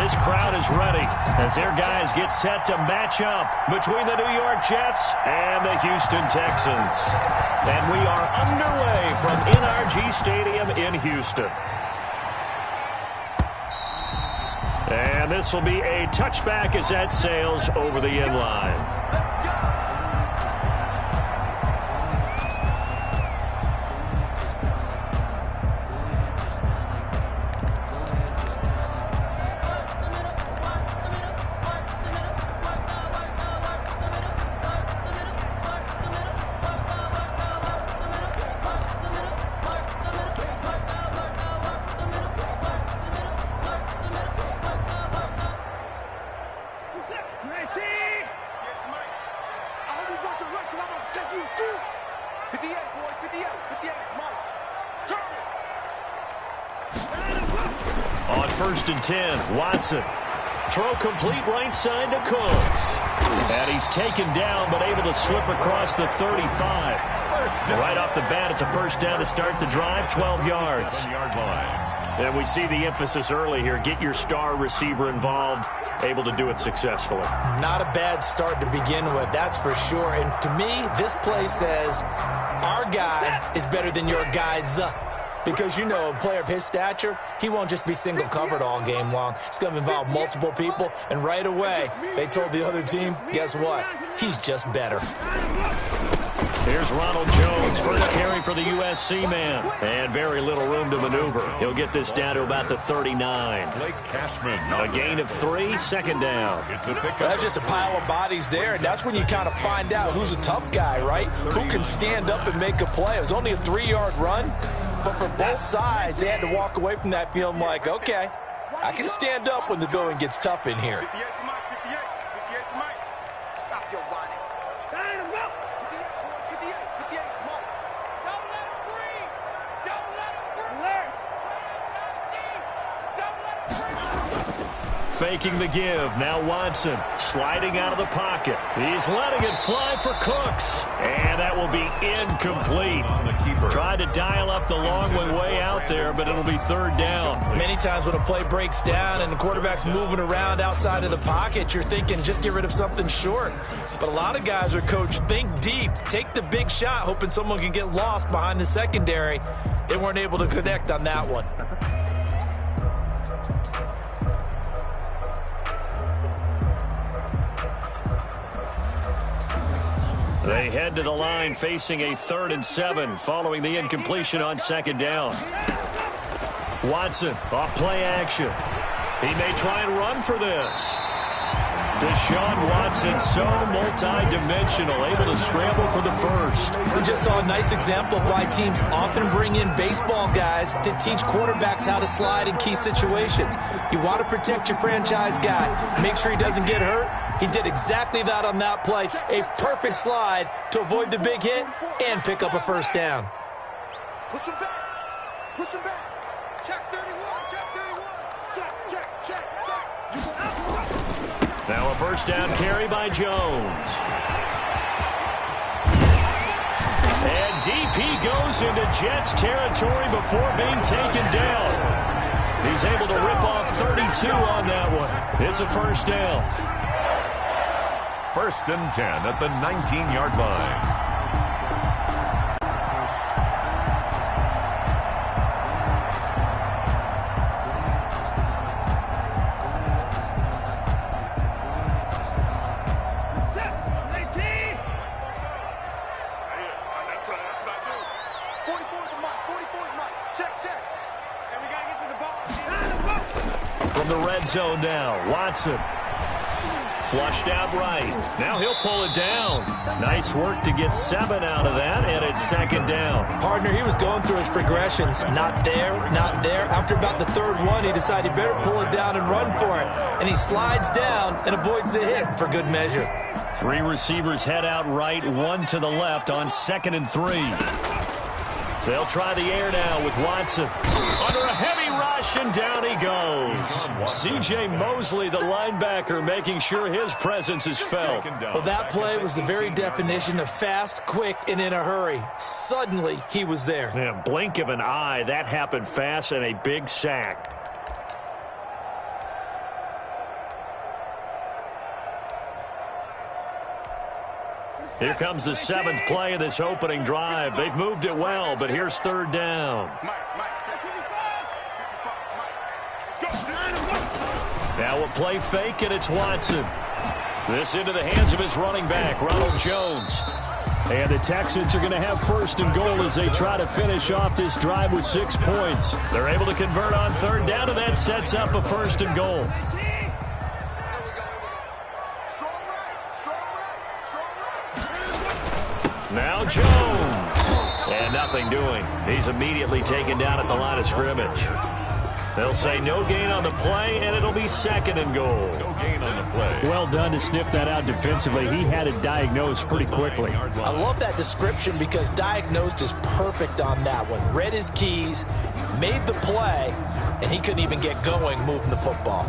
This crowd is ready as their guys get set to match up between the New York Jets and the Houston Texans. And we are underway from NRG Stadium in Houston. And this will be a touchback as that sails over the end line. On 1st and 10, Watson. Throw complete right side to Cooks. And he's taken down but able to slip across the 35. Right off the bat, it's a first down to start the drive, 12 yards. And we see the emphasis early here. Get your star receiver involved, able to do it successfully. Not a bad start to begin with, that's for sure. And to me, this play says our guy is better than your guy's. Because, you know, a player of his stature, he won't just be single covered all game long. It's going to involve multiple people. And right away, they told the other team, guess what? He's just better. Here's Ronald Jones, first carry for the USC man. And very little room to maneuver. He'll get this down to about the 39. A gain of 3, second down. That's just a pile of bodies there, and that's when you kind of find out who's a tough guy, right? Who can stand up and make a play. It was only a 3-yard run, but for both sides, they had to walk away from that feeling like, okay, I can stand up when the going gets tough in here. Stop your whining. Line him up. 58, come on. Don't let him breathe. Don't let him breathe. Don't let him breathe. Faking the give. Now Watson sliding out of the pocket. He's letting it fly for Cooks. And that will be incomplete. Tried to dial up the long one way out there, but it'll be third down. Many times when a play breaks down and the quarterback's moving around outside of the pocket, you're thinking just get rid of something short. But a lot of guys are coached, think deep, take the big shot, hoping someone can get lost behind the secondary. They weren't able to connect on that one. They head to the line facing a 3rd and 7 following the incompletion on second down. Watson off play action. He may try and run for this. Deshaun Watson, so multi-dimensional, able to scramble for the first. We just saw a nice example of why teams often bring in baseball guys to teach quarterbacks how to slide in key situations. You want to protect your franchise guy. Make sure he doesn't get hurt. He did exactly that on that play. A perfect slide to avoid the big hit and pick up a first down. Push him back. Push him back. Check 31. Check 31. Check. You go out. Now a first down carry by Jones. And deep he goes into Jets territory before being taken down. He's able to rip off 32 on that one. It's a first down. 1st and 10 at the 19-yard line. From the red zone now, Watson. Flushed out right. Now he'll pull it down. Nice work to get 7 out of that, and it's second down. Partner, he was going through his progressions. Not there, not there. After about the 3rd one, he decided he better pull it down and run for it. And he slides down and avoids the hit for good measure. 3 receivers head out right, 1 to the left on 2nd and 3. They'll try the air now with Watson. Under a heavy rush, and down he goes. C.J. Mosley, the linebacker, making sure his presence is felt. Well, that play was the very definition of fast, quick, and in a hurry. Suddenly, he was there. Yeah, blink of an eye, that happened fast, and a big sack. Here comes the 7th play of this opening drive. They've moved it well, but here's 3rd down. Now a play fake, and it's Watson. This into the hands of his running back, Ronald Jones. And the Texans are going to have 1st and goal as they try to finish off this drive with 6 points. They're able to convert on 3rd down, and that sets up a 1st and goal. Now Jones. And nothing doing. He's immediately taken down at the line of scrimmage. They'll say no gain on the play, and it'll be 2nd and goal. No gain on the play. Well done to sniff that out defensively. He had it diagnosed pretty quickly. I love that description because diagnosed is perfect on that one. Read his keys, made the play, and he couldn't even get going moving the football.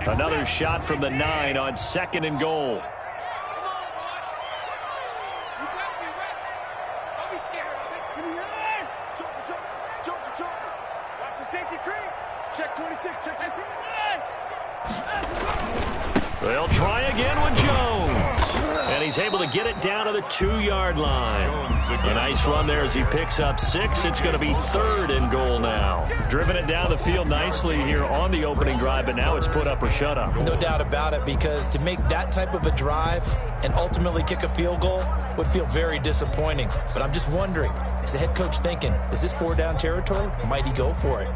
Another shot from the 9 on 2nd and goal. Check 26, check 29. They'll try again with Jones. And he's able to get it down to the 2-yard line. A nice run there as he picks up 6. It's going to be 3rd and goal now. Driven it down the field nicely here on the opening drive, but now it's put up or shut up. No doubt about it, because to make that type of a drive and ultimately kick a field goal would feel very disappointing. But I'm just wondering, is the head coach thinking, is this 4-down territory? Might he go for it?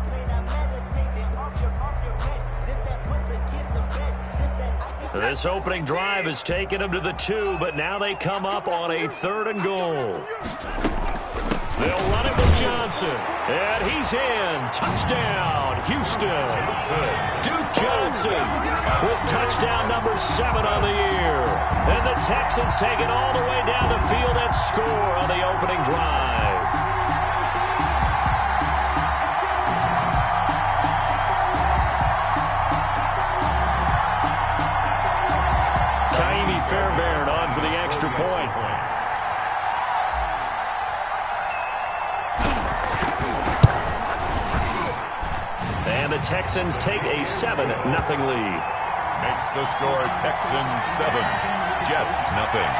This opening drive has taken them to the 2, but now they come up on a 3rd and goal. They'll run it with Johnson, and he's in. Touchdown, Houston. Duke Johnson with touchdown number 7 on the year. And the Texans take it all the way down the field and score on the opening drive. Fairbairn on for the extra point. And the Texans take a 7-0 lead. Makes the score Texans 7, Jets nothing.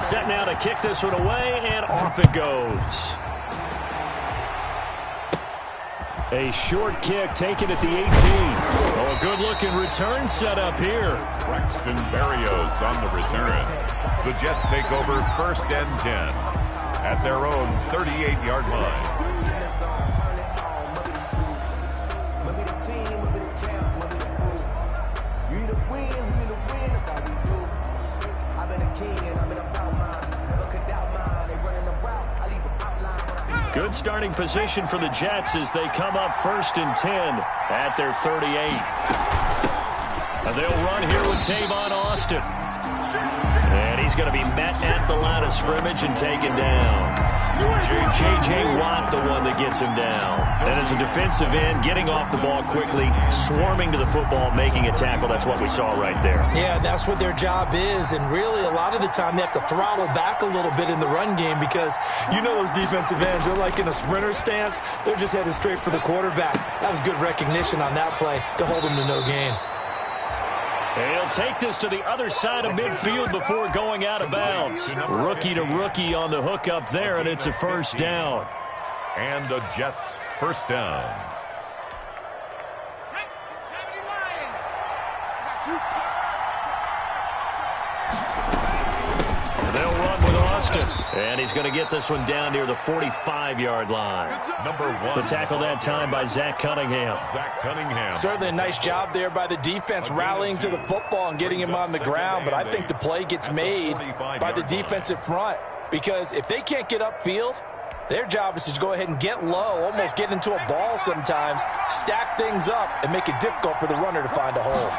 Set now to kick this one away, and off it goes. A short kick taken at the 18. Oh, a good-looking return set up here. Braxton Berrios on the return. The Jets take over 1st and 10 at their own 38-yard line. Good starting position for the Jets as they come up 1st and 10 at their 38. And they'll run here with Tavon Austin. And he's going to be met at the line of scrimmage and taken down. J.J. Watt, the one that gets him down. And as a defensive end, getting off the ball quickly, swarming to the football, making a tackle. That's what we saw right there. Yeah, that's what their job is. And really, a lot of the time, they have to throttle back a little bit in the run game because you know those defensive ends, they're like in a sprinter stance. They're just headed straight for the quarterback. That was good recognition on that play to hold them to no gain. He'll take this to the other side of midfield before going out of bounds. Rookie to rookie on the hook up there, and it's a 1st down. And the Jets 1st down. They'll run with Austin. And he's going to get this one down near the 45-yard line. Number 1. The tackle that time by Zach Cunningham. Zach Cunningham. Certainly a nice job there by the defense rallying to the football and getting him on the ground, but I think the play gets made by the defensive front because if they can't get upfield, their job is to go ahead and get low, almost get into a ball sometimes, stack things up, and make it difficult for the runner to find a hole.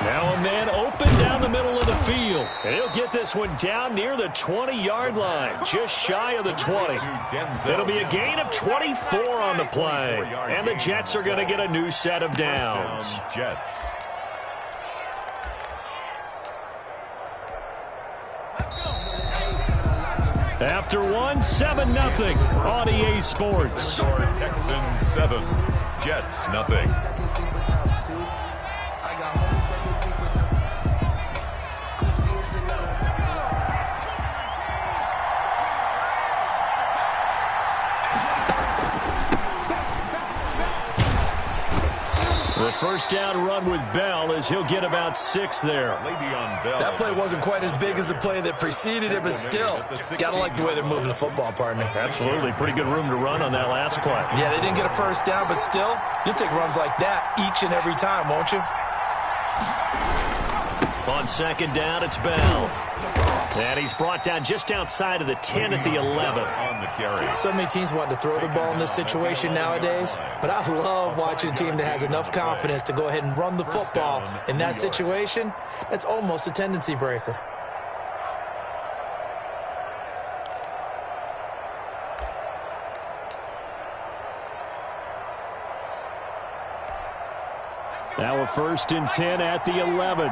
Now a man open down the middle of the field. And he'll get this one down near the 20-yard line, just shy of the 20. It'll be a gain of 24 on the play. And the Jets are going to get a new set of downs. Jets. After one, 7-0 on EA Sports. Texans 7, Jets nothing. The first down run with Bell as he'll get about 6 there. That play wasn't quite as big as the play that preceded it, but still, gotta like the way they're moving the football, partner. Absolutely. Pretty good room to run on that last play. Yeah, they didn't get a first down, but still, you'll take runs like that each and every time, won't you? On second down, it's Bell. And he's brought down just outside of the 10 at the 11. On the carry. So many teams want to throw the ball in this situation nowadays, but I love watching a team that has enough confidence to go ahead and run the football. In that situation, that's almost a tendency breaker. Now a 1st and 10 at the 11.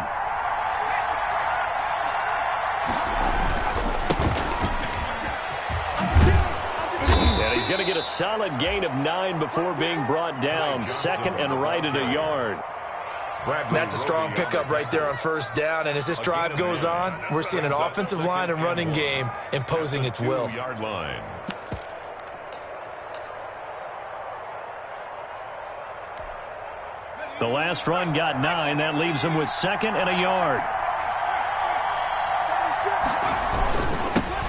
He's going to get a solid gain of 9 before being brought down. 2nd and right at a yard. That's a strong pickup right there on first down. And as this drive goes on, we're seeing an offensive line and running game imposing its will. Yard line. The last run got 9. That leaves him with 2nd and a yard.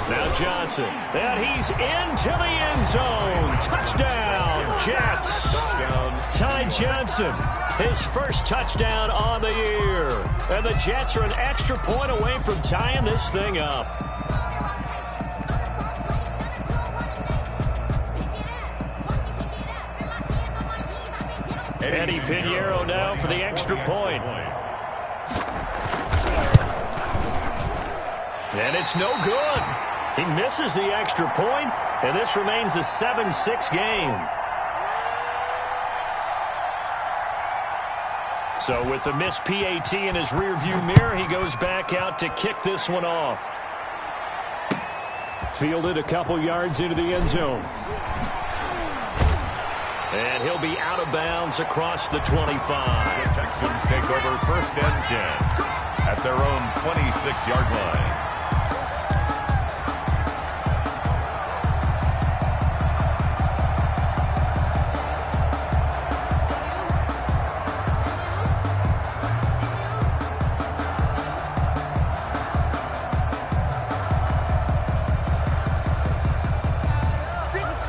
Now Johnson, and he's into the end zone. Touchdown, Jets. Ty Johnson, his first touchdown on the year. And the Jets are an extra point away from tying this thing up. Eddie Pinheiro now for the extra point. And it's no good. He misses the extra point, and this remains a 7-6 game. So with the missed PAT in his rearview mirror, he goes back out to kick this one off. Fielded a couple yards into the end zone. And he'll be out of bounds across the 25. The Texans take over 1st and 10 at their own 26-yard line.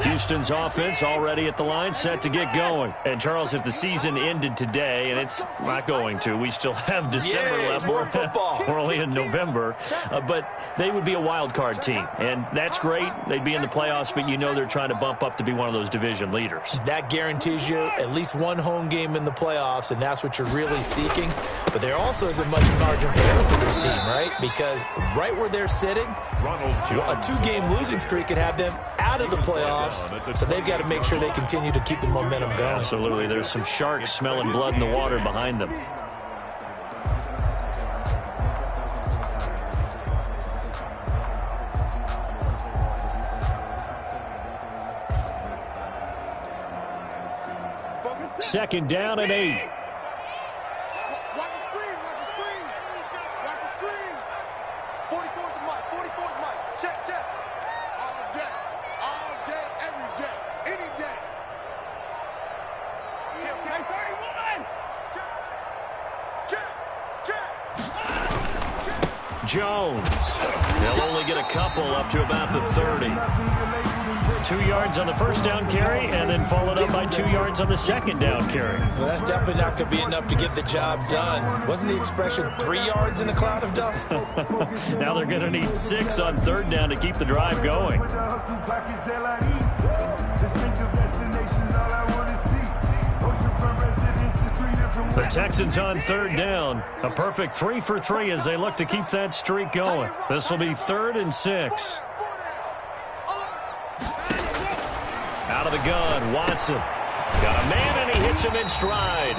Houston's offense already at the line, set to get going. And, Charles, if the season ended today, and it's not going to, we still have December left. More football. We're only in November. But they would be a wild card team. And that's great. They'd be in the playoffs, but you know they're trying to bump up to be one of those division leaders. That guarantees you at least one home game in the playoffs, and that's what you're really seeking. But there also isn't much margin for error for this team, right? Because right where they're sitting, a 2-game losing streak could have them out of the playoffs. So they've got to make sure they continue to keep the momentum going. Absolutely. There's some sharks smelling blood in the water behind them. Second down and 8. Watch the screen, watch the screen. Watch the screen. 44's the mic, 44's the mic. Check. All day, every day, any day. Check, 31. Check. Jones. They'll only get a couple up to about the 30. 2 yards on the first down carry, and then followed up by 2 yards on the second down carry. Well, that's definitely not going to be enough to get the job done. Wasn't the expression 3 yards in a cloud of dust? Now they're going to need 6 on third down to keep the drive going. The Texans on third down. A perfect 3 for 3 as they look to keep that streak going. This will be 3rd and 6. Out of the gun, Watson. Got a man, and he hits takes him in stride.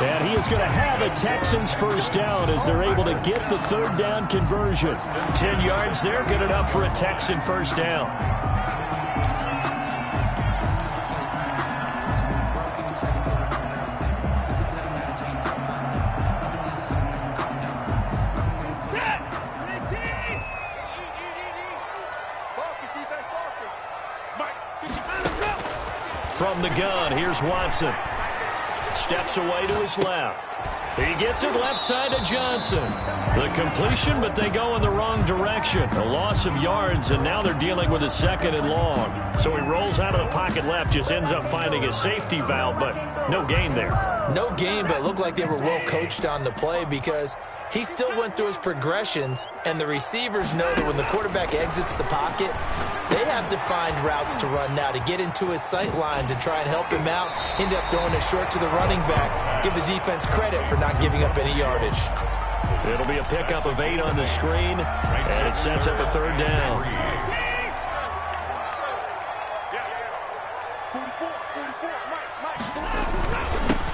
And he is going to have a Texans first down as they're able to get the third down conversion. 10 yards there, good enough for a Texan first down. From the gun, here's Watson. Steps away to his left. He gets it left side to Johnson. The completion, but they go in the wrong direction. A loss of yards, and now they're dealing with a 2nd and long. So he rolls out of the pocket left, just ends up finding a safety valve, but no gain there. No gain, but it looked like they were well coached on the play because he still went through his progressions, and the receivers know that when the quarterback exits the pocket, they have to find routes to run now to get into his sight lines and try and help him out. End up throwing it short to the running back. Give the defense credit for not giving up any yardage. It'll be a pickup of 8 on the screen, and it sets up a 3rd down.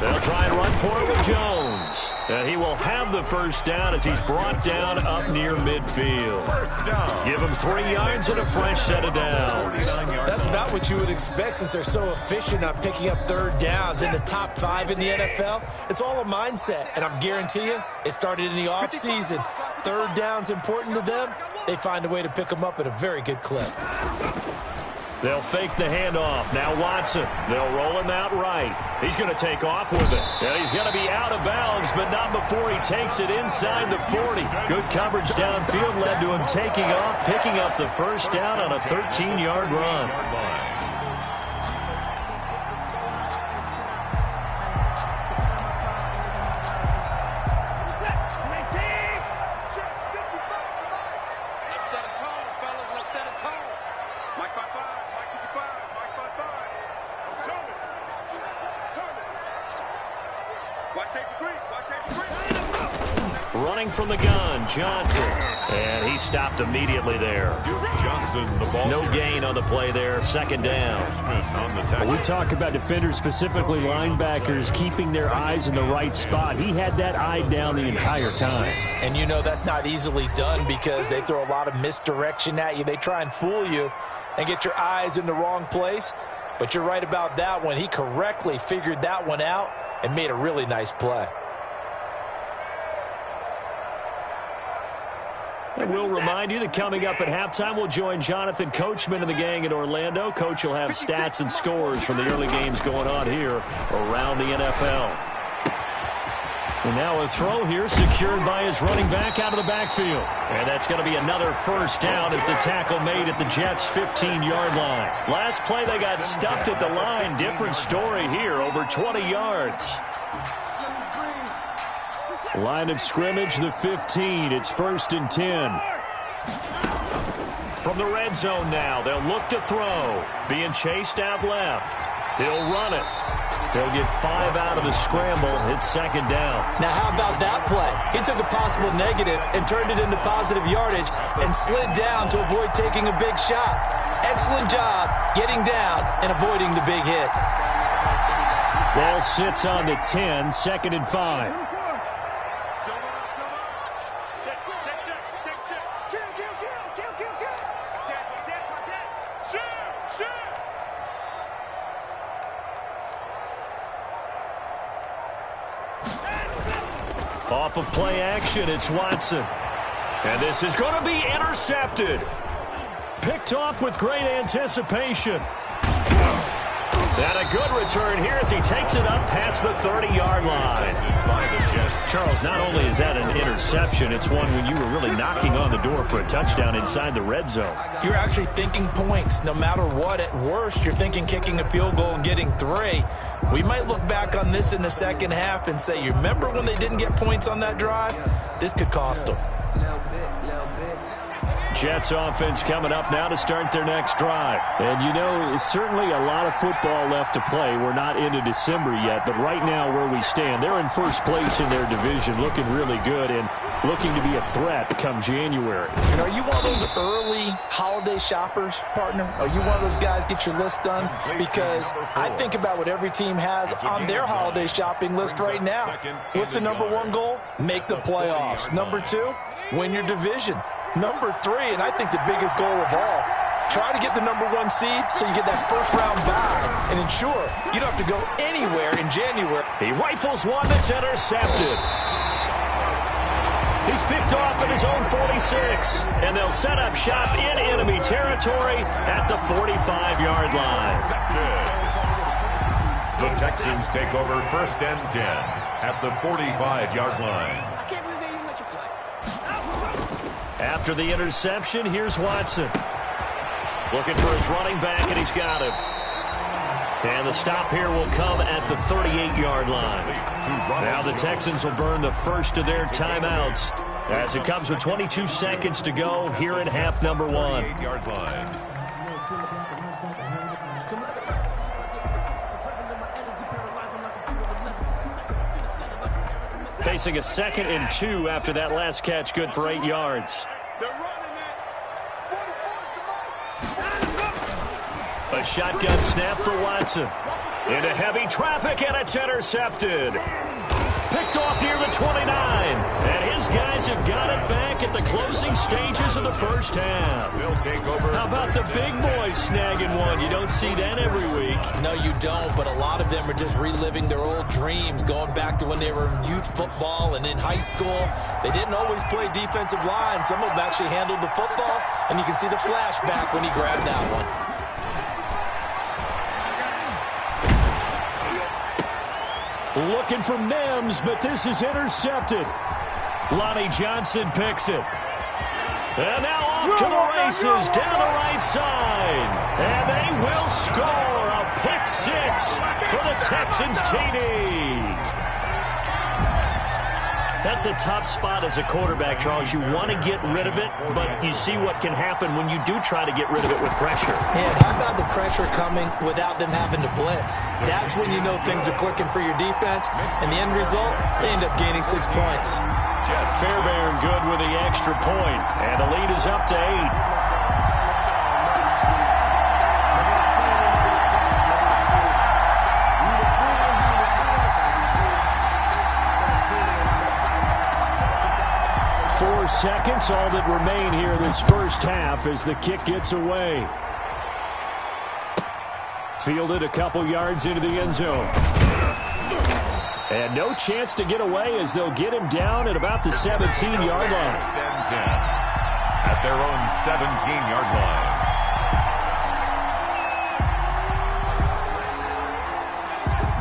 They'll try and run for it with Jones. And he will have the first down as he's brought down up near midfield. First down. Give him 3 yards and a fresh set of downs. That's about what you would expect since they're so efficient on picking up 3rd downs in the top 5 in the NFL. It's all a mindset, and I guarantee you it started in the offseason. 3rd down's important to them. They find a way to pick them up at a very good clip. They'll fake the handoff. Now Watson. They'll roll him out right. He's going to take off with it. And he's going to be out of bounds, but not before he takes it inside the 40. Good coverage downfield led to him taking off, picking up the first down on a 13-yard run. Running from the gun, Johnson. And he stopped immediately there. Johnson, the ball. No gain on the play there. 2nd down. When we talk about defenders, specifically linebackers, keeping their eyes in the right spot. He had that eye down the entire time. And you know that's not easily done because they throw a lot of misdirection at you. They try and fool you and get your eyes in the wrong place. But you're right about that one. He correctly figured that one out and made a really nice play. And we'll remind you that coming up at halftime, we'll join Jonathan Coachman and the gang in Orlando. Coach will have stats and scores from the early games going on here around the NFL. And now a throw here secured by his running back out of the backfield. And that's going to be another first down as the tackle made at the Jets' 15-yard line. Last play, they got stuffed at the line. Different story here, over 20 yards. Line of scrimmage, the 15. It's 1st and 10. From the red zone now, they'll look to throw. Being chased out left. He'll run it. They'll get 5 out of the scramble. It's 2nd down. Now, how about that play? He took a possible negative and turned it into positive yardage and slid down to avoid taking a big shot. Excellent job getting down and avoiding the big hit. Ball sits on the 10, 2nd and 5. Off of play action, it's Watson. And this is going to be intercepted. Picked off with great anticipation. And a good return here as he takes it up past the 30-yard line. Charles, not only is that an interception, it's one when you were really knocking on the door for a touchdown inside the red zone. You're actually thinking points. No matter what, at worst, you're thinking kicking a field goal and getting 3. We might look back on this in the second half and say, you remember when they didn't get points on that drive? This could cost them. Jets offense coming up now to start their next drive. And you know, it's certainly a lot of football left to play. We're not into December yet, but right now where we stand, they're in first place in their division, looking really good. And looking to be a threat come January. And are you one of those early holiday shoppers, partner? Are you one of those guys get your list done? Because I think about what every team has on their holiday shopping list right now. What's the number one goal? Make the playoffs. Number two, win your division. Number three, and I think the biggest goal of all, try to get the number one seed so you get that first-round bye and ensure you don't have to go anywhere in January. He rifles one that's intercepted. He's picked off at his own 46, and they'll set up shop in enemy territory at the 45-yard line. The Texans take over 1st and 10 at the 45-yard line. I can't believe they even let you play. After the interception, here's Watson. Looking for his running back, and he's got him. And the stop here will come at the 38-yard line. Now the Texans will burn the first of their timeouts as it comes with 22 seconds to go here in half number one. 38-yard line. Facing a 2nd and 2 after that last catch, good for 8 yards. They're running it. A shotgun snap for Watson. Into heavy traffic, and it's intercepted. Picked off near the 29. And his guys have got it back at the closing stages of the first half. They'll take over. How about the big boys snagging one? You don't see that every week. No, you don't, but a lot of them are just reliving their old dreams, going back to when they were in youth football and in high school. They didn't always play defensive line. Some of them actually handled the football, and you can see the flashback when he grabbed that one. Looking for Mims, but this is intercepted. Lonnie Johnson picks it. And now off to the races down the right side. And they will score a pick six for the Texans TD. That's a tough spot as a quarterback, Charles. You want to get rid of it, but you see what can happen when you do try to get rid of it with pressure. And how about the pressure coming without them having to blitz? That's when you know things are clicking for your defense. And the end result, they end up gaining 6 points. Fairbairn good with the extra point, and the lead is up to 8. Seconds, all that remain here this first half as the kick gets away. Fielded a couple yards into the end zone. And no chance to get away as they'll get him down at about the 17-yard line. At their own 17-yard line.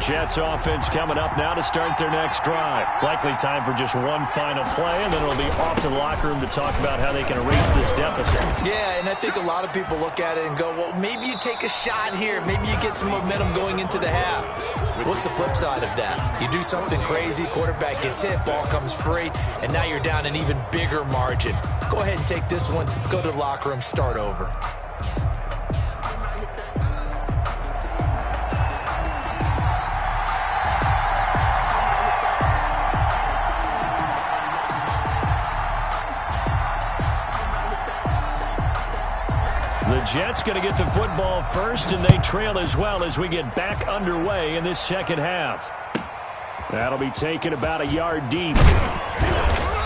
Jets offense coming up now to start their next drive. Likely time for just one final play, and then it'll be off to the locker room to talk about how they can erase this deficit. Yeah, and I think a lot of people look at it and go, well, maybe you take a shot here. Maybe you get some momentum going into the half. What's the flip side of that? You do something crazy, quarterback gets hit, ball comes free, and now you're down an even bigger margin. Go ahead and take this one, go to the locker room, start over. The Jets going to get the football first, and they trail as well as we get back underway in this second half. That'll be taken about a yard deep.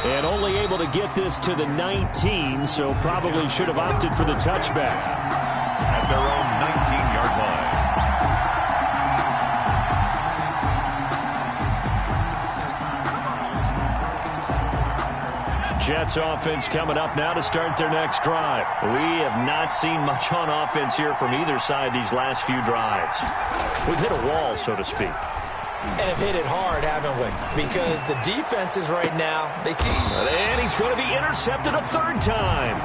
And only able to get this to the 19, so probably should have opted for the touchback. At their own 19-yard line. Jets offense coming up now to start their next drive. We have not seen much on offense here from either side these last few drives. We've hit a wall, so to speak. And have hit it hard, haven't we? Because the defenses right now, they see... And he's going to be intercepted a third time.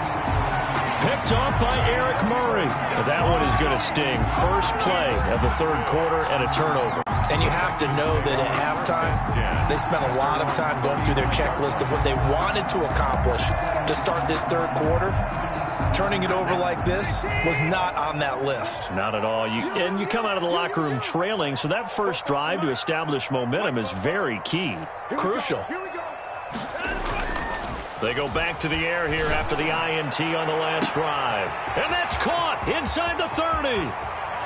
Picked off by Eric Murray. That one is going to sting. First play of the third quarter and a turnover. And you have to know that at halftime, they spent a lot of time going through their checklist of what they wanted to accomplish to start this third quarter. Turning it over like this was not on that list. Not at all. And you come out of the locker room trailing, so that first drive to establish momentum is very key. Crucial. They go back to the air here after the INT on the last drive. And that's caught inside the 30.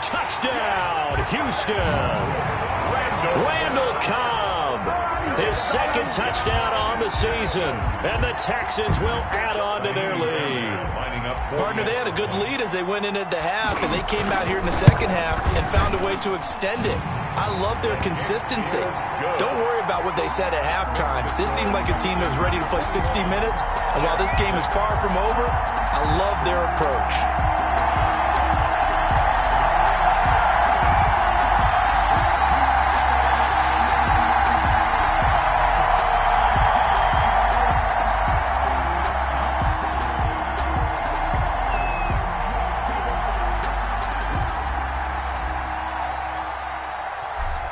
Touchdown, Houston. Randall Cobb, his second touchdown on the season. And the Texans will add on to their lead. Partner, they had a good lead as they went into the half, and they came out here in the second half and found a way to extend it. I love their consistency. Don't worry about what they said at halftime. This seemed like a team that was ready to play 60 minutes, and while this game is far from over, I love their approach.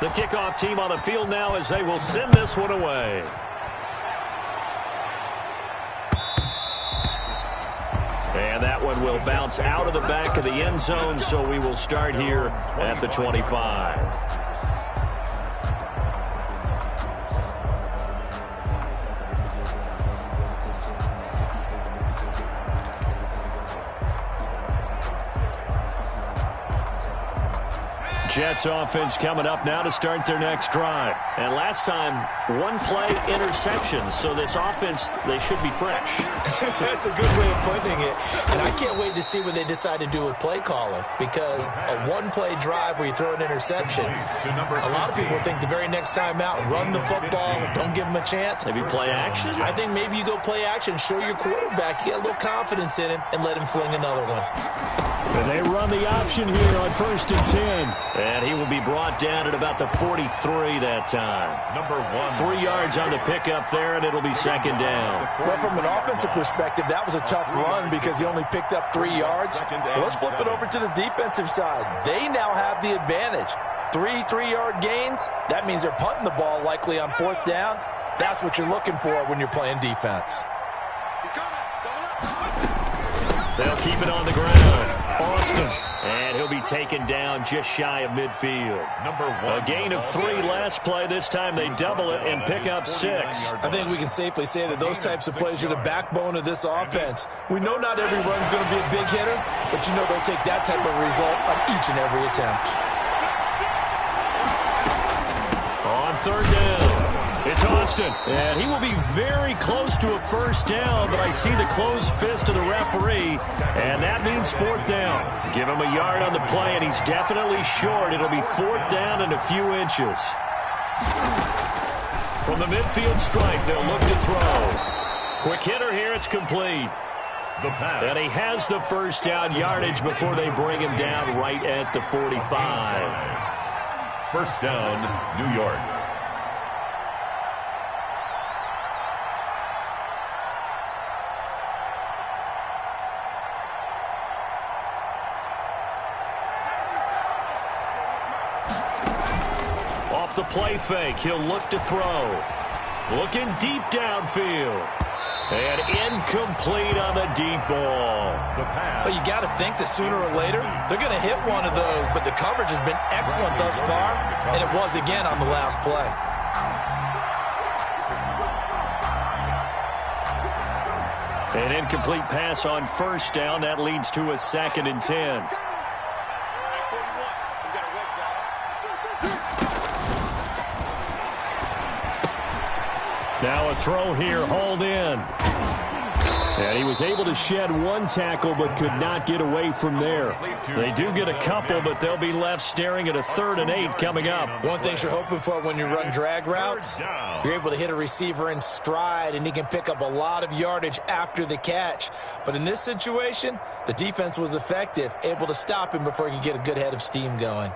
The kickoff team on the field now as they will send this one away. And that one will bounce out of the back of the end zone, so we will start here at the 25. Jets offense coming up now to start their next drive. And last time, one play interceptions. So this offense, they should be fresh. That's a good way of putting it. And I can't wait to see what they decide to do with play calling. Because a one-play drive where you throw an interception, a lot of people think the very next time out, run the football, don't give them a chance. Maybe play action? I think maybe you go play action, show your quarterback, you get a little confidence in him, and let him fling another one. And they run the option here on 1st and 10. And he will be brought down at about the 43 that time. Number 1. 3 yards on the pickup there, and it'll be second down. Well, from an offensive perspective, that was a tough run because he only picked up 3 yards. Well, let's flip it over to the defensive side. They now have the advantage. 3 3-yard gains, that means they're punting the ball likely on 4th down. That's what you're looking for when you're playing defense. They'll keep it on the ground. Austin. And he'll be taken down just shy of midfield. Number 1. A gain of 3 last play. This time they double it and pick up 6. I think we can safely say that those types of plays are the backbone of this offense. We know not every run's going to be a big hitter, but you know they'll take that type of result on each and every attempt. On 3rd down. It's Austin, and he will be very close to a 1st down, but I see the closed fist of the referee, and that means 4th down. Give him a yard on the play, and he's definitely short. It'll be 4th down and a few inches. From the midfield stripe, they'll look to throw. Quick hitter here, it's complete. The pass. And he has the 1st down yardage before they bring him down right at the 45. 1st down, New York. The play fake. He'll look to throw. Looking deep downfield. And incomplete on the deep ball. Well, you got to think that sooner or later, they're going to hit one of those, but the coverage has been excellent thus far, and it was again on the last play. An incomplete pass on 1st down. That leads to a 2nd and 10. Now a throw here, hauled in. And he was able to shed 1 tackle but could not get away from there. They do get a couple, but they'll be left staring at a 3rd and 8 coming up. One thing you're hoping for when you run drag routes, you're able to hit a receiver in stride, and he can pick up a lot of yardage after the catch. But in this situation, the defense was effective, able to stop him before he could get a good head of steam going.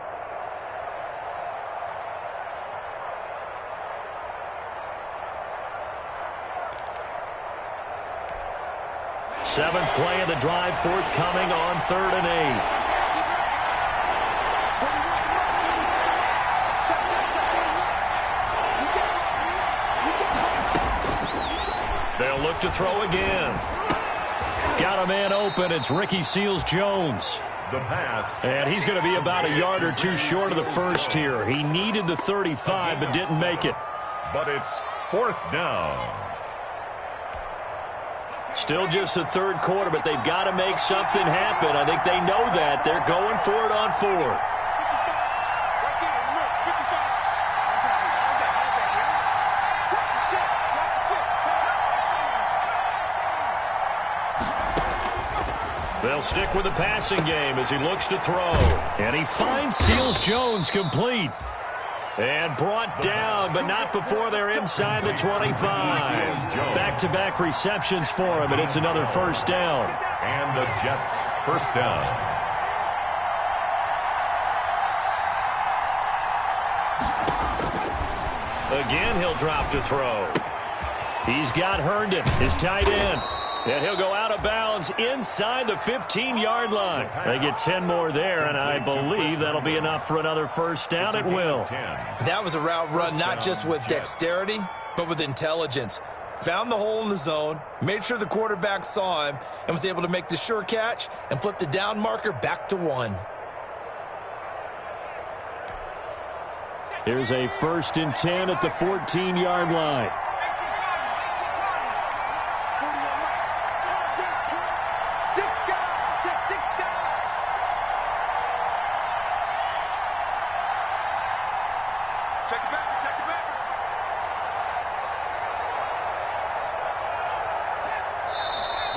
7th play of the drive, forthcoming on 3rd and 8. They'll look to throw again. Got a man open. It's Ricky Seals-Jones. The pass. And he's going to be about a yard or 2 short of the 1st here. He needed the 35 but didn't make it. But it's 4th down. Still just the third quarter, but they've got to make something happen. I think they know that. They're going for it on fourth. They'll stick with the passing game as he looks to throw. And he finds Seals-Jones complete. And brought down, but not before they're inside the 25. Back-to-back receptions for him, and it's another first down. And the Jets first down. Again, he'll drop to throw. He's got Herndon, his tight end. And he'll go out of bounds inside the 15-yard line. They get 10 more there, and I believe that'll be enough for another first down at will. That was a route run not just with dexterity, but with intelligence. Found the hole in the zone, made sure the quarterback saw him, and was able to make the sure catch and flip the down marker back to 1. Here's a 1st and 10 at the 14-yard line.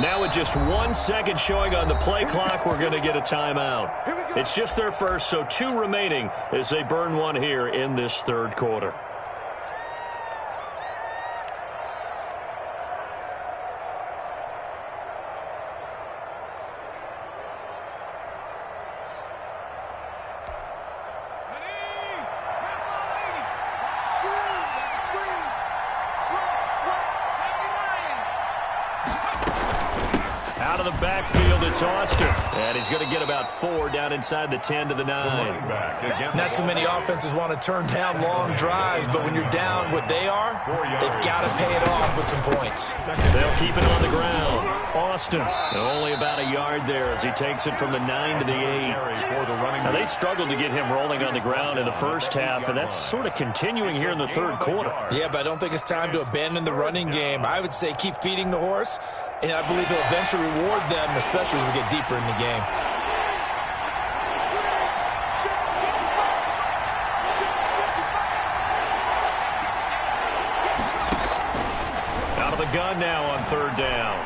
Now with just 1 second showing on the play clock, we're going to get a timeout. It's just their first, so 2 remaining as they burn one here in this third quarter. Out of the backfield, it's Austin. And he's going to get about 4 down inside the 10 to the 9. Not too many offenses want to turn down long drives, but when you're down what they are, they've got to pay it off with some points. They'll keep it on the ground. Austin, only about a yard there as he takes it from the 9 to the 8. Now, they struggled to get him rolling on the ground in the first half, and that's sort of continuing here in the third quarter. Yeah, but I don't think it's time to abandon the running game. I would say keep feeding the horse, and I believe he'll eventually reward them, especially as we get deeper in the game. Out of the gun now on third down.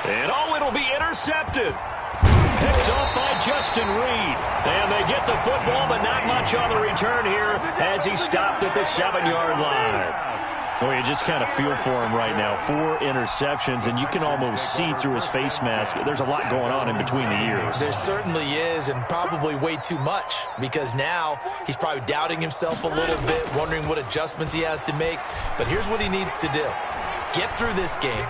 And it'll be intercepted. Picked off by Justin Reed. And they get the football, but not much on the return here as he stopped at the 7-yard line. Well, you just kind of feel for him right now. 4 interceptions, and you can almost see through his face mask. There's a lot going on in between the ears. There certainly is, and probably way too much, because now he's probably doubting himself a little bit, wondering what adjustments he has to make. But here's what he needs to do. Get through this game.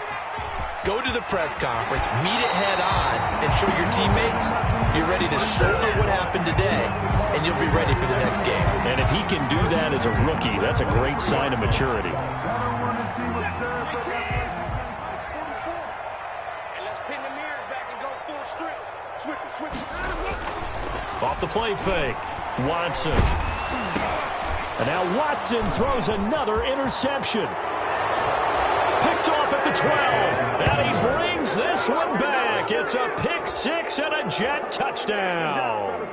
Go to the press conference, meet it head on, and show your teammates you're ready to shoulder what happened today, and you'll be ready for the next game. And if he can do that as a rookie, that's a great sign of maturity. Off the play fake, Watson. And now Watson throws another interception. Picked off at the 12, and he brings this one back. It's a pick 6 and a Jet touchdown.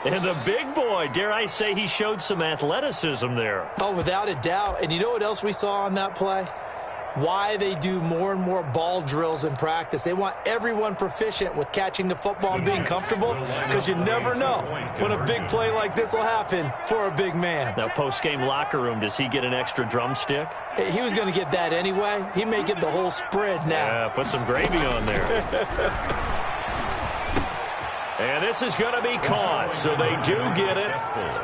And the big boy, dare I say, he showed some athleticism there. Oh, without a doubt. And you know what else we saw on that play? Why they do more and more ball drills in practice. They want everyone proficient with catching the football and being comfortable, because you never know when a big play like this will happen for a big man. Now, post-game locker room, does he get an extra drumstick? He was going to get that anyway. He may get the whole spread now. Yeah, put some gravy on there. And this is going to be caught, so they do get it.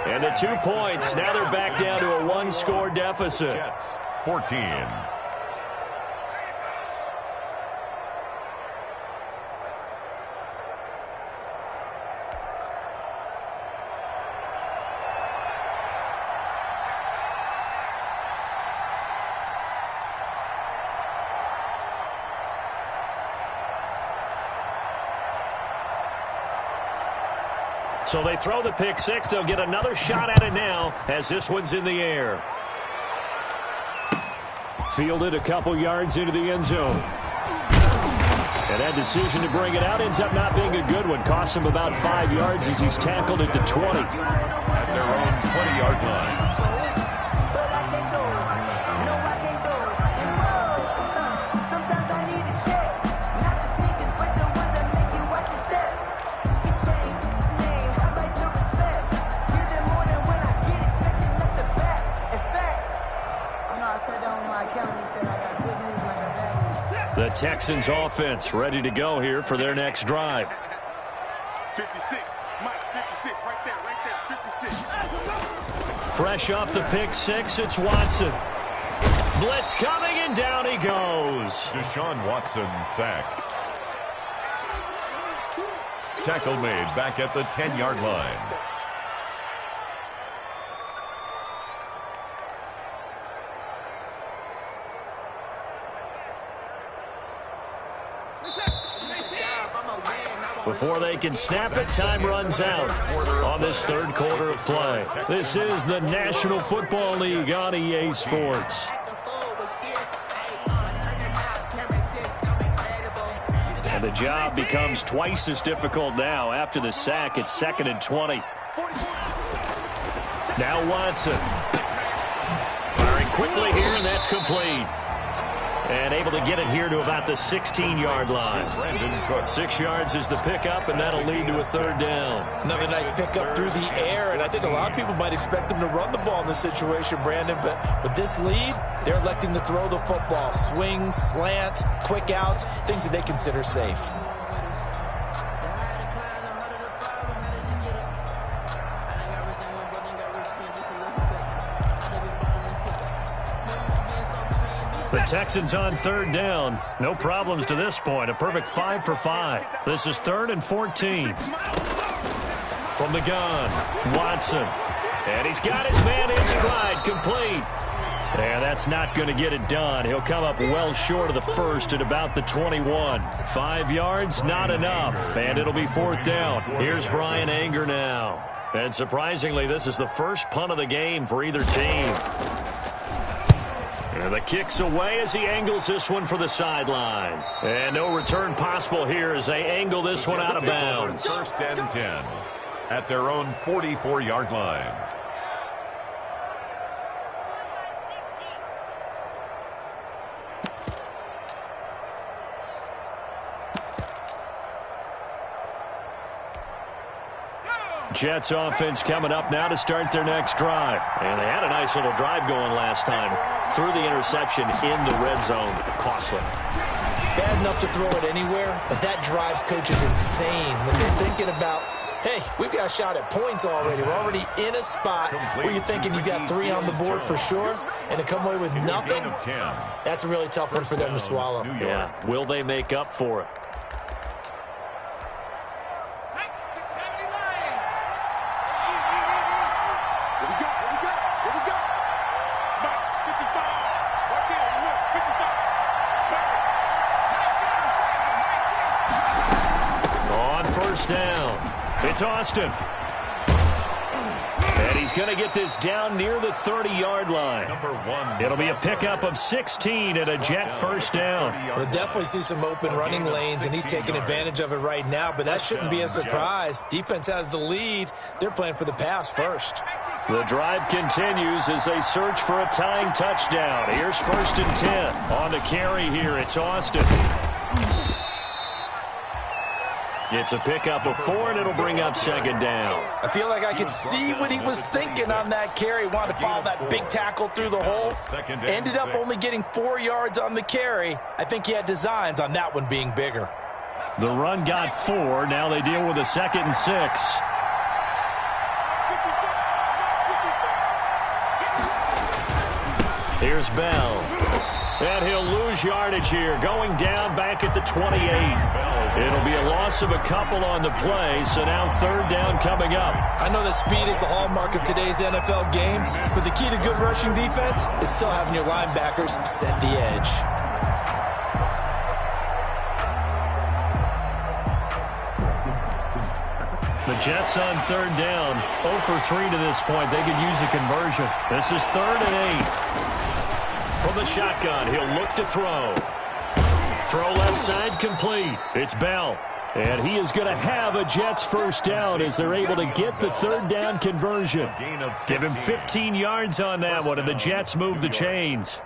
And the 2 points, now they're back down to a 1-score deficit. 14. So they throw the pick 6. They'll get another shot at it now as this one's in the air. Fielded a couple yards into the end zone. And that decision to bring it out ends up not being a good one. Costs him about 5 yards as he's tackled it to 20. At their own 20-yard line. The Texans offense ready to go here for their next drive. 56, Mike, 56, right there, 56. Fresh off the pick six, it's Watson. Blitz coming, and down he goes. Deshaun Watson sacked. Tackle made back at the 10-yard line. Before they can snap it, time runs out on this third quarter of play. This is the National Football League on EA Sports. And the job becomes twice as difficult now. After the sack, it's 2nd and 20. Now Watson. Firing quickly here, and that's complete. And able to get it here to about the 16-yard line. 6 yards is the pickup, and that'll lead to a third down. Another nice pickup through the air, and I think a lot of people might expect them to run the ball in this situation, Brandon, but with this lead, they're electing to throw the football. Swings, slants, quick outs, things that they consider safe. The Texans on third down. No problems to this point. A perfect 5 for 5. This is 3rd and 14. From the gun, Watson. And he's got his man in stride, complete. And that's not going to get it done. He'll come up well short of the first at about the 21. 5 yards, not enough. And it'll be 4th down. Here's Brian Anger now. And surprisingly, this is the first punt of the game for either team. And the kick's away as he angles this one for the sideline. And no return possible here as they angle this one out of bounds. 1st and 10 at their own 44-yard line. Jets offense coming up now to start their next drive. And they had a nice little drive going last time. Threw the interception in the red zone. Costly. Bad enough to throw it anywhere, but that drives coaches insane when they're thinking about, hey, we've got a shot at points already. We're already in a spot where you're thinking you got 3 on the board for sure, and to come away with nothing, that's a really tough one for them to swallow. Yeah, will they make up for it? Down. It's Austin. And he's going to get this down near the 30-yard line. It'll be a pickup of 16 and a Jet first down. We'll definitely see some open running lanes, and he's taking advantage of it right now, but that shouldn't be a surprise. Defense has the lead. They're playing for the pass first. The drive continues as they search for a tying touchdown. Here's 1st and 10. On the carry here, it's Austin. It's a pickup of 4, and it'll bring up 2nd down. I feel like I could see what he was thinking on that carry. Wanted to follow that big tackle through the hole. Ended up only getting 4 yards on the carry. I think he had designs on that one being bigger. The run got 4. Now they deal with a 2nd and 6. Here's Bell. And he'll lose yardage here, going down back at the 28. It'll be a loss of a couple on the play, so now 3rd down coming up. I know that speed is the hallmark of today's NFL game, but the key to good rushing defense is still having your linebackers set the edge. The Jets on 3rd down, 0 for 3 to this point. They could use a conversion. This is 3rd and 8. From the shotgun, he'll look to throw. Throw left side complete. It's Bell. And he is going to have a Jets first down as they're able to get the third down conversion. Give him 15 yards on that one, and the Jets move the chains.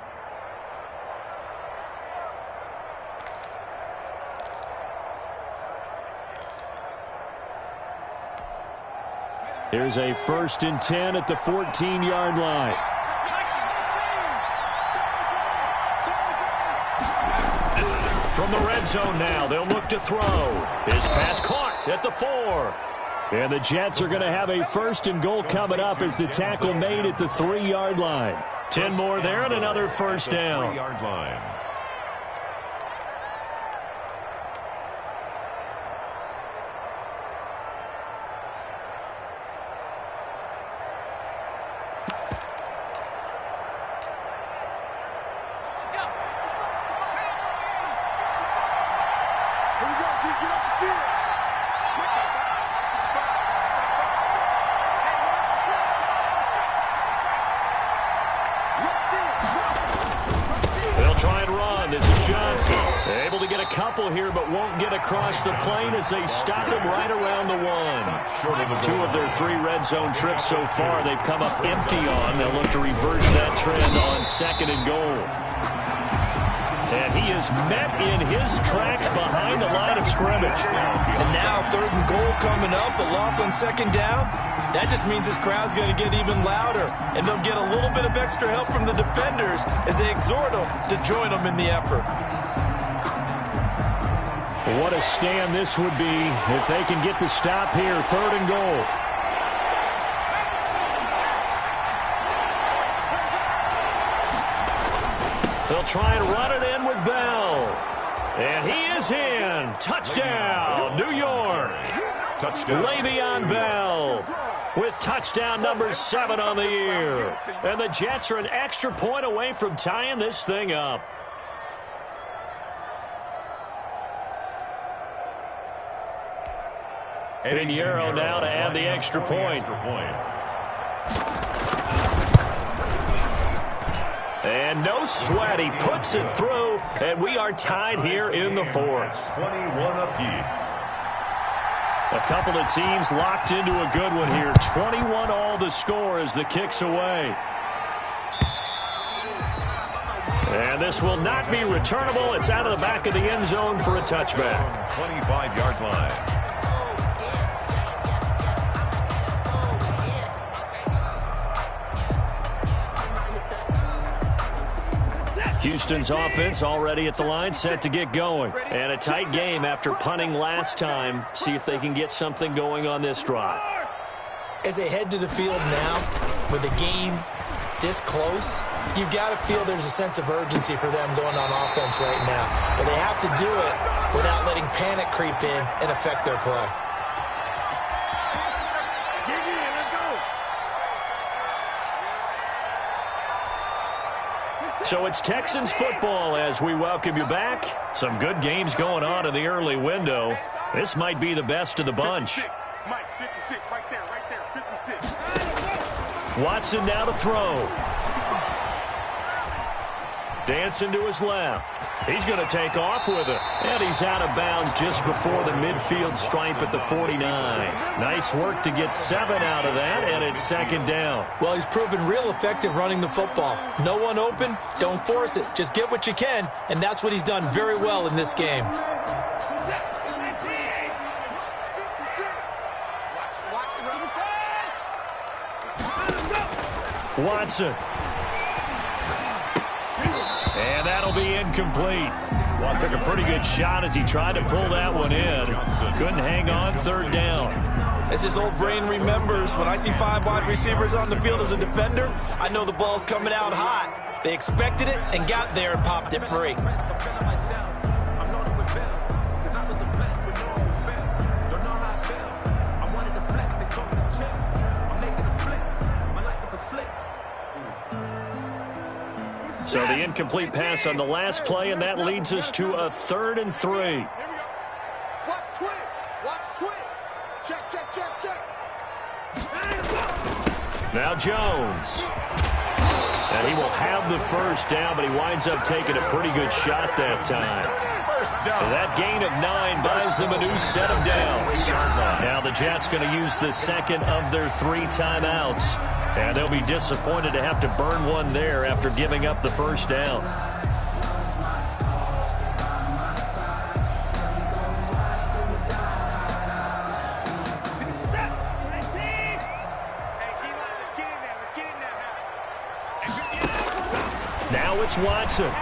Here's a 1st and 10 at the 14-yard line. From the red zone now, they'll look to throw. His pass caught at the 4. And the Jets are going to have a 1st and goal coming up as the tackle made at the 3-yard line. 10 more there and another first down. 3-yard line. Here, but won't get across the plane as they stop him right around the 1. 2 of their 3 red zone trips so far they've come up empty on. They'll look to reverse that trend on 2nd and goal. And he is met in his tracks behind the line of scrimmage. And now 3rd and goal coming up, the loss on 2nd down. That just means this crowd's going to get even louder, and they'll get a little bit of extra help from the defenders as they exhort them to join them in the effort. What a stand this would be if they can get the stop here. 3rd and goal. They'll try and run it in with Bell. And he is in. Touchdown, New York. Touchdown. Le'Veon Bell with touchdown number 7 on the year. And the Jets are an extra point away from tying this thing up. Pinheiro now to add the extra point. And no sweat. He puts it through, and we are tied here in the 4th. 21 apiece. A couple of teams locked into a good one here. 21 all the score as the kick's away. And this will not be returnable. It's out of the back of the end zone for a touchback. 25-yard line. Houston's offense already at the line, set to get going. And a tight game after punting last time. See if they can get something going on this drive. As they head to the field now, with the game this close, you've got to feel there's a sense of urgency for them going on offense right now. But they have to do it without letting panic creep in and affect their play. So it's Texans football as we welcome you back. Some good games going on in the early window. This might be the best of the bunch. 56. Mike, 56, right there, 56. Watson now to throw. Dancing to his left. He's going to take off with it. And he's out of bounds just before the midfield stripe at the 49. Nice work to get 7 out of that, and it's 2nd down. Well, he's proven real effective running the football. No one open, don't force it. Just get what you can, and that's what he's done very well in this game. Watson. And that'll be incomplete. Well, took a pretty good shot as he tried to pull that one in. Couldn't hang on, 3rd down. As his old brain remembers, when I see 5 wide receivers on the field as a defender, I know the ball's coming out hot. They expected it and got there and popped it free. So the incomplete pass on the last play, and that leads us to a 3rd and 3. Here we go. Watch twins. Watch twins. Check, check, check, check. Now Jones. And he will have the first down, but he winds up taking a pretty good shot that time. That gain of 9 buys them a new set of downs. Now the Jets going to use the second of their 3 timeouts. And they'll be disappointed to have to burn one there after giving up the first down. Now it's Watson.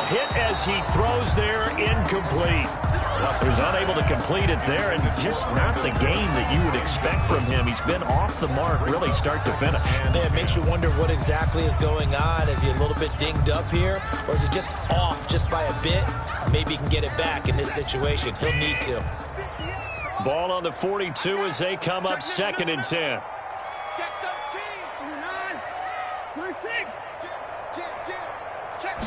Hit as he throws there, incomplete. He was unable to complete it there, and just not the game that you would expect from him. He's been off the mark really start to finish. Yeah, it makes you wonder what exactly is going on. Is he a little bit dinged up here, or is it just off just by a bit? Maybe he can get it back in this situation. He'll need to. Ball on the 42 as they come up 2nd and 10. Check 13. 26. Check.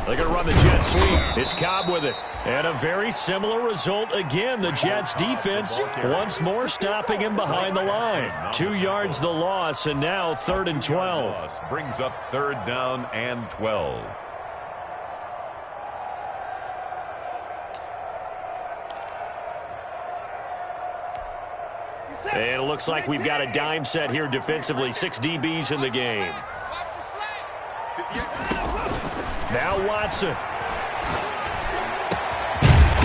They're going to run the jet sweep. It's Cobb with it. And a very similar result again. The Jets defense once more stopping him behind the line. 2 yards the loss, and now 3rd and 12. Brings up 3rd down and 12. And it looks like we've got a dime set here defensively. 6 DBs in the game. Now Watson.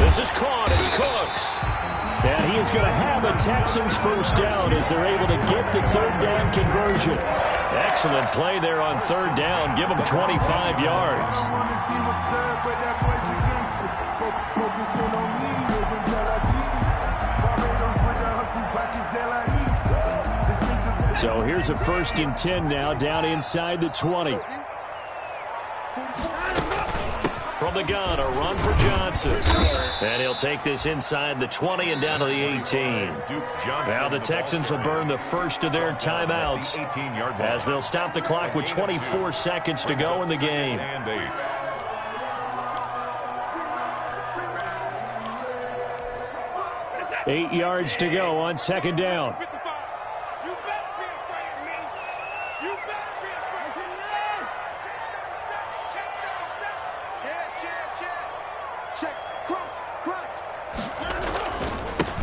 This is caught. It's Cooks. And he is going to have a Texans first down as they're able to get the 3rd down conversion. Excellent play there on 3rd down. Give them 25 yards. So here's a 1st and 10 now down inside the 20. From the gun, a run for Johnson. And he'll take this inside the 20 and down to the 18. Now the Texans will burn the first of their timeouts as they'll stop the clock with 24 seconds to go in the game. 8 yards to go on 2nd down.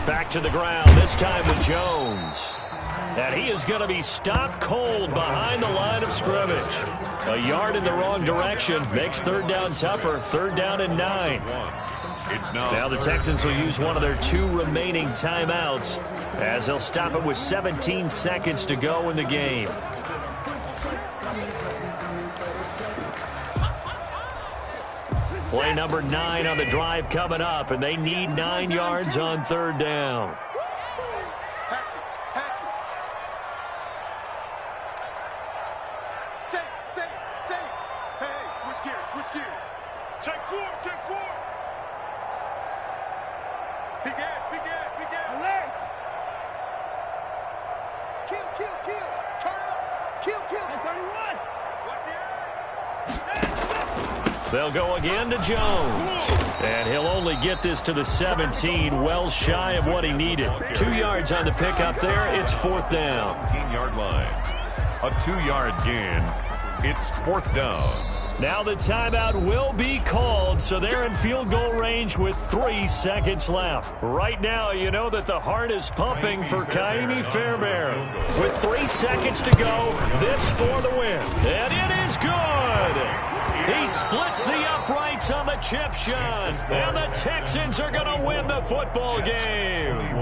Back to the ground, this time with Jones. And he is going to be stopped cold behind the line of scrimmage. A yard in the wrong direction makes 3rd down tougher. 3rd down and 9. Now the Texans will use one of their 2 remaining timeouts as they'll stop it with 17 seconds to go in the game. Play number 9 on the drive coming up, and they need 9 yards on 3rd down. Hey, switch gears. Check 4. Big ad. Alert. Kill. Turn up. Kill. 31. Watch the ad. They'll go again to Jones. And he'll only get this to the 17, well shy of what he needed. 2 yards on the pickup there. It's 4th down. 15-yard line. A 2-yard gain. It's 4th down. Now the timeout will be called, so they're in field goal range with 3 seconds left. Right now, you know that the heart is pumping for Kaimi Fairbairn. With 3 seconds to go, this for the win. And it is good. He splits the uprights on the chip shot, and the Texans are going to win the football game.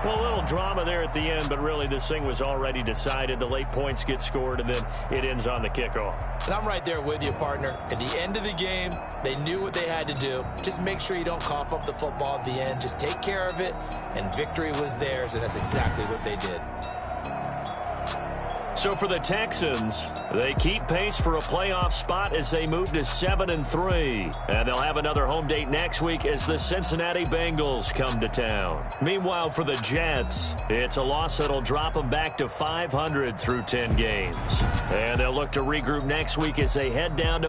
Well, a little drama there at the end, but really this thing was already decided. The late points get scored, and then it ends on the kickoff. And I'm right there with you, partner. At the end of the game, they knew what they had to do. Just make sure you don't cough up the football at the end. Just take care of it, and victory was theirs, and that's exactly what they did. So for the Texans, they keep pace for a playoff spot as they move to 7-3. And they'll have another home date next week as the Cincinnati Bengals come to town. Meanwhile, for the Jets, it's a loss that'll drop them back to 500 through 10 games. And they'll look to regroup next week as they head down to